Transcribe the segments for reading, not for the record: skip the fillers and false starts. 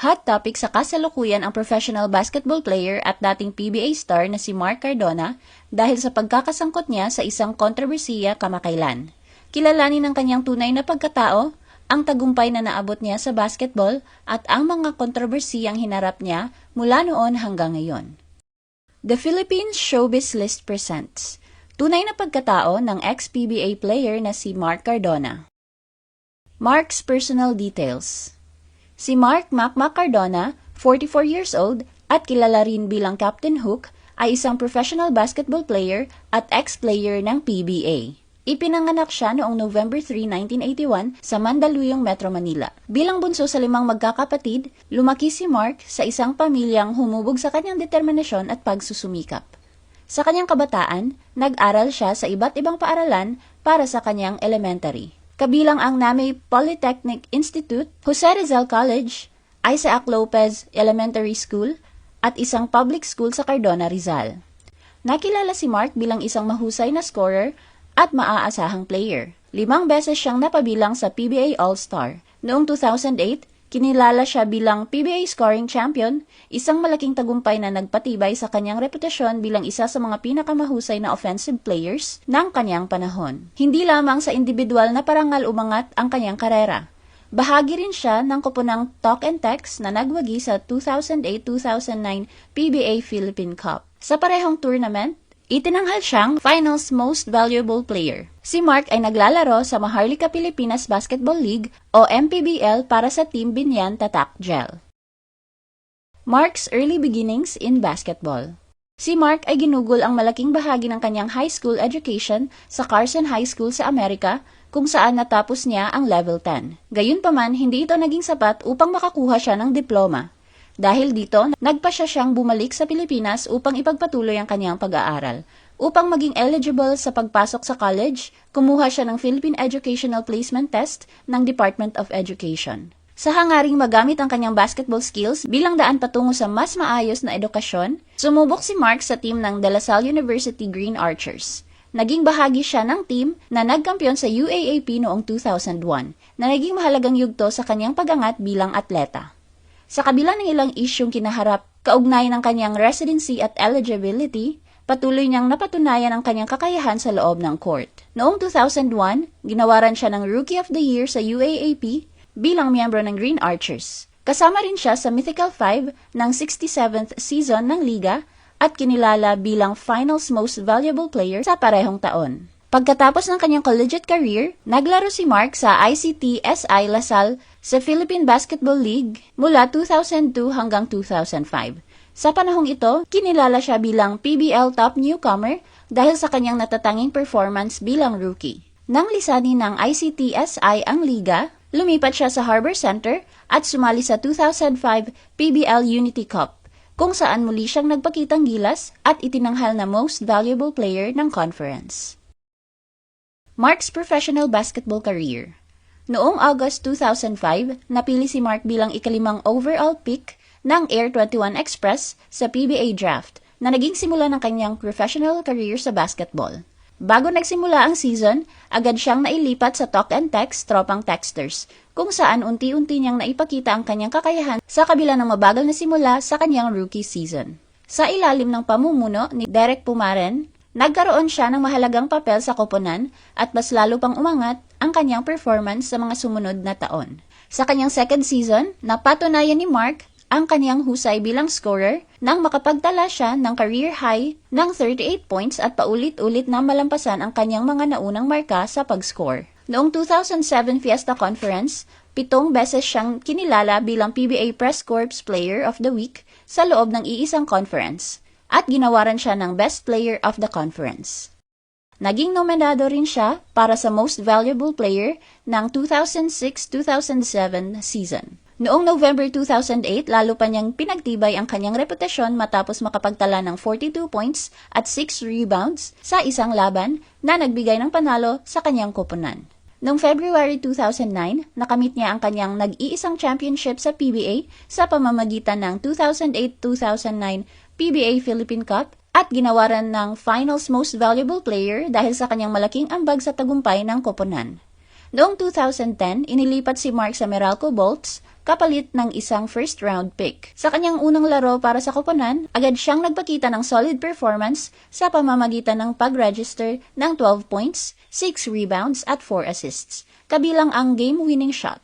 Hot topic sa kasalukuyan ang professional basketball player at dating PBA star na si Mark Cardona dahil sa pagkakasangkot niya sa isang kontrobersiya kamakailan. Kilalanin ng kanyang tunay na pagkatao, ang tagumpay na naabot niya sa basketball at ang mga kontrobersiyang hinarap niya mula noon hanggang ngayon. The Philippines Showbiz List presents tunay na pagkatao ng ex-PBA player na si Mark Cardona. Mark's personal details. Si Mark "Mac" Cardona, 44 years old at kilala rin bilang Captain Hook, ay isang professional basketball player at ex-player ng PBA. Ipinanganak siya noong November 3, 1981 sa Mandaluyong, Metro Manila. Bilang bunso sa 5 magkakapatid, lumaki si Mark sa isang pamilyang humubog sa kanyang determinasyon at pagsusumikap. Sa kanyang kabataan, nag-aral siya sa iba't ibang paaralan para sa kanyang elementary. Kabilang ang Namay Polytechnic Institute, Jose Rizal College, Isaac Lopez Elementary School, at isang public school sa Cardona, Rizal. Nakilala si Mark bilang isang mahusay na scorer at maaasahang player. 5 beses siyang napabilang sa PBA All-Star. Noong 2008, kinilala siya bilang PBA Scoring Champion, isang malaking tagumpay na nagpatibay sa kanyang reputasyon bilang isa sa mga pinakamahusay na offensive players ng kanyang panahon. Hindi lamang sa individual na parangal umangat ang kanyang karera. Bahagi rin siya ng koponang Talk and Text na nagwagi sa 2008-2009 PBA Philippine Cup. Sa parehong tournament, itinanghal siyang Finals Most Valuable Player. Si Mark ay naglalaro sa Maharlika Pilipinas Basketball League o MPBL para sa Team Binyan Tatak Gel. Mark's early beginnings in basketball. Si Mark ay ginugol ang malaking bahagi ng kanyang high school education sa Carson High School sa Amerika, kung saan natapos niya ang level 10. Gayunpaman, hindi ito naging sapat upang makakuha siya ng diploma. Dahil dito, nagpasya siyang bumalik sa Pilipinas upang ipagpatuloy ang kanyang pag-aaral. Upang maging eligible sa pagpasok sa college, kumuha siya ng Philippine Educational Placement Test ng Department of Education. Sa hangaring magamit ang kanyang basketball skills bilang daan patungo sa mas maayos na edukasyon, sumubok si Mark sa team ng De La Salle University Green Archers. Naging bahagi siya ng team na nagkampiyon sa UAAP noong 2001, na naging mahalagang yugto sa kanyang pag-angat bilang atleta. Sa kabila ng ilang isyong kinaharap, kaugnay ng kanyang residency at eligibility, patuloy niyang napatunayan ang kanyang kakayahan sa loob ng court. Noong 2001, ginawaran siya ng Rookie of the Year sa UAAP bilang miyembro ng Green Archers. Kasama rin siya sa Mythical 5 ng 67th season ng liga at kinilala bilang Finals Most Valuable Player sa parehong taon. Pagkatapos ng kanyang collegiate career, naglaro si Mark sa ICT-SI La Salle sa Philippine Basketball League mula 2002 hanggang 2005. Sa panahong ito, kinilala siya bilang PBL Top Newcomer dahil sa kanyang natatanging performance bilang rookie. Nang lisanin ng ICT-SI ang liga, lumipat siya sa Harbor Center at sumali sa 2005 PBL Unity Cup, kung saan muli siyang nagpakitang gilas at itinanghal na Most Valuable Player ng conference. Mark's professional basketball career. Noong August 2005, napili si Mark bilang ika-5 overall pick ng Air 21 Express sa PBA Draft na naging simula ng kanyang professional career sa basketball. Bago nagsimula ang season, agad siyang nailipat sa Talk and Text Tropang Texters, kung saan unti-unti niyang naipakita ang kanyang kakayahan sa kabila ng mabagal na simula sa kanyang rookie season. Sa ilalim ng pamumuno ni Derek Pumaren, nagkaroon siya ng mahalagang papel sa koponan at mas lalo pang umangat ang kanyang performance sa mga sumunod na taon. Sa kanyang second season, napatunayan ni Mark ang kanyang husay bilang scorer nang makapagtala siya ng career high ng 38 points at paulit-ulit na malampasan ang kanyang mga naunang marka sa pag-score. Noong 2007 Fiesta Conference, 7 beses siyang kinilala bilang PBA Press Corps Player of the Week sa loob ng iisang conference at ginawaran siya ng Best Player of the Conference. Naging nominado rin siya para sa Most Valuable Player ng 2006-2007 season. Noong November 2008, lalo pa niyang pinagtibay ang kanyang reputasyon matapos makapagtala ng 42 points at 6 rebounds sa isang laban na nagbigay ng panalo sa kanyang koponan. Noong February 2009, nakamit niya ang kanyang nag-iisang championship sa PBA sa pamamagitan ng 2008-2009 PBA Philippine Cup at ginawaran ng Finals Most Valuable Player dahil sa kanyang malaking ambag sa tagumpay ng koponan. Noong 2010, inilipat si Mark sa Meralco Bolts kapalit ng isang first-round pick. Sa kanyang unang laro para sa koponan, agad siyang nagpakita ng solid performance sa pamamagitan ng pag-register ng 12 points, 6 rebounds at 4 assists, kabilang ang game-winning shot.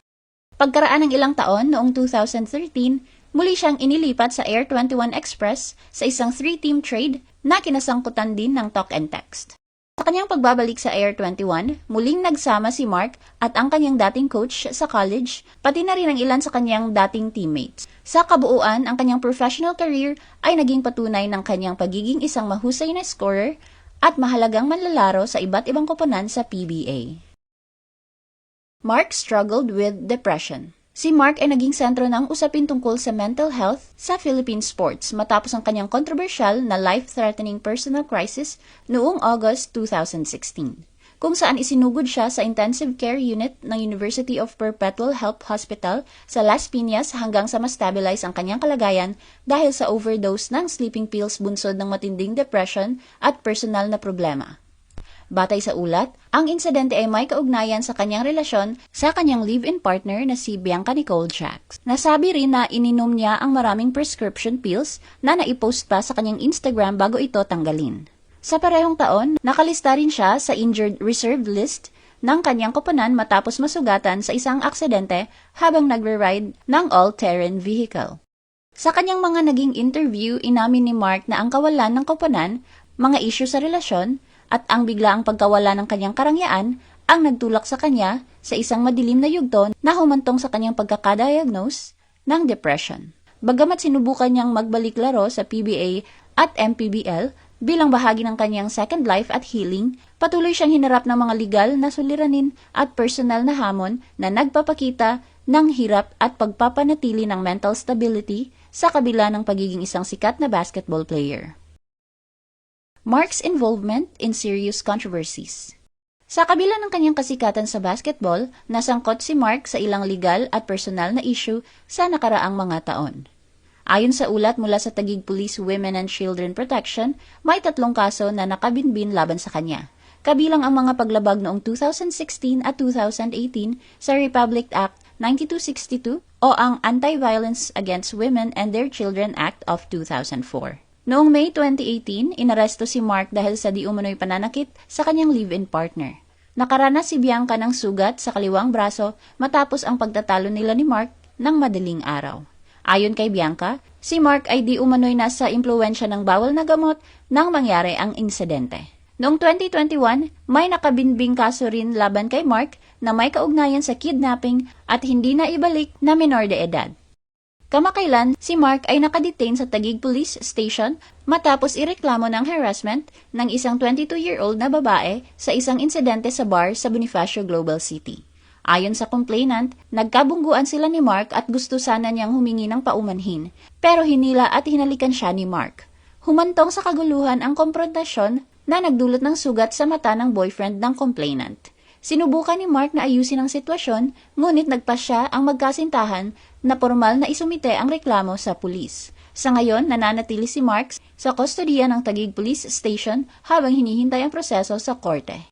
Pagkaraan ng ilang taon noong 2013, muli siyang inilipat sa Air 21 Express sa isang 3-team trade na kinasangkutan din ng talk and text. Sa kanyang pagbabalik sa Air 21, muling nagsama si Mark at ang kanyang dating coach sa college, pati na rin ang ilan sa kanyang dating teammates. Sa kabuuan, ang kanyang professional career ay naging patunay ng kanyang pagiging isang mahusay na scorer at mahalagang manlalaro sa iba't ibang koponan sa PBA. Mark struggled with depression. Si Mark ay naging sentro ng usapin tungkol sa mental health sa Philippine sports matapos ang kanyang controversial na life-threatening personal crisis noong August 2016, kung saan isinugod siya sa intensive care unit ng University of Perpetual Help Hospital sa Las Piñas hanggang sa ma-stabilize ang kanyang kalagayan dahil sa overdose ng sleeping pills bunsod ng matinding depression at personal na problema. Batay sa ulat, ang insidente ay may kaugnayan sa kanyang relasyon sa kanyang live-in partner na si Bianca Nicole Jacks. Nasabi rin na ininom niya ang maraming prescription pills na naipost pa sa kanyang Instagram bago ito tanggalin. Sa parehong taon, nakalista rin siya sa injured reserve list ng kanyang koponan matapos masugatan sa isang aksidente habang nagre-ride ng all-terrain vehicle. Sa kanyang mga naging interview, inamin ni Mark na ang kawalan ng koponan, mga issue sa relasyon, at ang biglaang pagkawala ng kanyang karangyaan ang nagtulak sa kanya sa isang madilim na yugto na humantong sa kanyang pagkakadiagnose ng depression. Bagamat sinubukan niyang magbalik laro sa PBA at MPBL bilang bahagi ng kanyang second life at healing, patuloy siyang hinarap ng mga legal na suliranin at personal na hamon na nagpapakita ng hirap at pagpapanatili ng mental stability sa kabila ng pagiging isang sikat na basketball player. Mark's involvement in serious controversies. Sa kabila ng kanyang kasikatan sa basketball, nasangkot si Mark sa ilang legal at personal na issue sa nakaraang mga taon. Ayon sa ulat mula sa Taguig Police Women and Children Protection, may 3 kaso na nakabinbin laban sa kanya, kabilang ang mga paglabag noong 2016 at 2018 sa Republic Act 9262 o ang Anti-Violence Against Women and Their Children Act of 2004. Noong May 2018, inaresto si Mark dahil sa di umano'y pananakit sa kanyang live-in partner. Nakaranas si Bianca ng sugat sa kaliwang braso matapos ang pagtatalo nila ni Mark ng madaling araw. Ayon kay Bianca, si Mark ay di umano'y nasa impluwensya ng bawal na gamot nang mangyari ang insidente. Noong 2021, may nakabinbing kaso rin laban kay Mark na may kaugnayan sa kidnapping at hindi na ibalik na menor de edad. Kamakailan, si Mark ay nakadetain sa Taguig Police Station matapos ireklamo ng harassment ng isang 22-year-old na babae sa isang insidente sa bar sa Bonifacio Global City. Ayon sa complainant, nagkabungguan sila ni Mark at gusto sana niyang humingi ng paumanhin, pero hinila at hinalikan siya ni Mark. Humantong sa kaguluhan ang komprontasyon na nagdulot ng sugat sa mata ng boyfriend ng complainant. Sinubukan ni Mark na ayusin ang sitwasyon, ngunit nagpasya ang magkasintahan na formal na isumite ang reklamo sa pulis. Sa ngayon, nananatili si Mark sa kustodiya ng Taguig Police Station habang hinihintay ang proseso sa korte.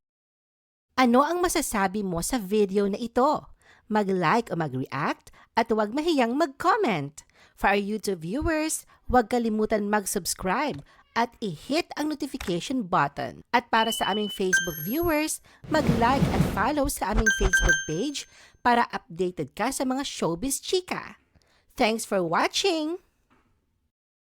Ano ang masasabi mo sa video na ito? Mag-like o mag-react at huwag mahiyang mag-comment. For our YouTube viewers, huwag kalimutan mag-subscribe at i-hit ang notification button. At para sa aming Facebook viewers, mag-like at follow sa aming Facebook page para updated ka sa mga showbiz chika. Thanks for watching!